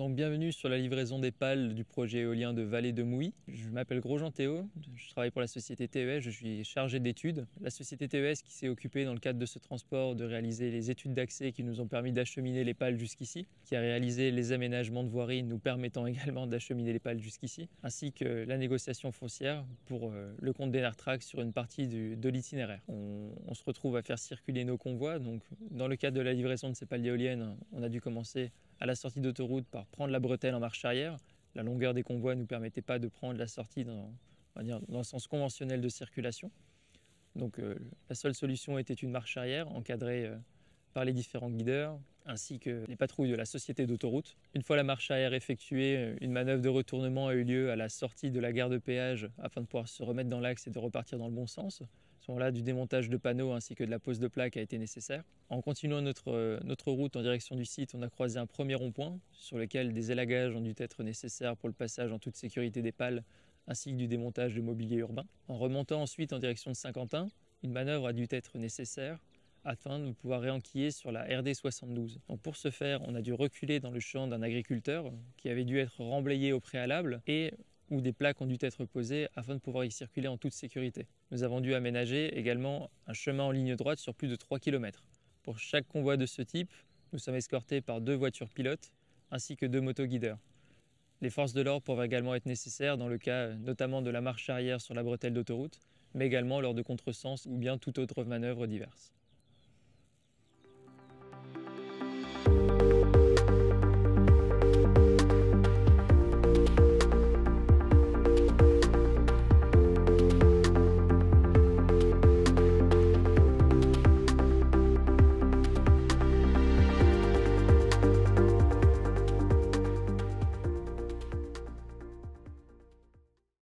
Donc bienvenue sur la livraison des pales du projet éolien de Vallée de Mouilly. Je m'appelle Grosjean Théo, je travaille pour la société TES, je suis chargé d'études. La société TES qui s'est occupée dans le cadre de ce transport de réaliser les études d'accès qui nous ont permis d'acheminer les pales jusqu'ici, qui a réalisé les aménagements de voirie nous permettant également d'acheminer les pales jusqu'ici, ainsi que la négociation foncière pour le compte d'Enertrac sur une partie de l'itinéraire. On se retrouve à faire circuler nos convois, donc dans le cadre de la livraison de ces pales éoliennes, on a dû commencer à la sortie d'autoroute par prendre la bretelle en marche arrière. La longueur des convois ne nous permettait pas de prendre la sortie dans le sens conventionnel de circulation. Donc la seule solution était une marche arrière encadrée par les différents guideurs ainsi que les patrouilles de la société d'autoroute. Une fois la marche arrière effectuée, une manœuvre de retournement a eu lieu à la sortie de la gare de péage afin de pouvoir se remettre dans l'axe et de repartir dans le bon sens. À ce moment-là, du démontage de panneaux ainsi que de la pose de plaques a été nécessaire. En continuant notre route en direction du site, on a croisé un premier rond-point sur lequel des élagages ont dû être nécessaires pour le passage en toute sécurité des pales ainsi que du démontage de mobilier urbain. En remontant ensuite en direction de Saint-Quentin, une manœuvre a dû être nécessaire afin de pouvoir réenquiller sur la RD 72. Donc pour ce faire, on a dû reculer dans le champ d'un agriculteur qui avait dû être remblayé au préalable et où des plaques ont dû être posées afin de pouvoir y circuler en toute sécurité. Nous avons dû aménager également un chemin en ligne droite sur plus de 3 km. Pour chaque convoi de ce type, nous sommes escortés par 2 voitures pilotes ainsi que 2 motoguideurs. Les forces de l'ordre peuvent également être nécessaires dans le cas notamment de la marche arrière sur la bretelle d'autoroute, mais également lors de contresens ou bien toute autre manœuvre diverse.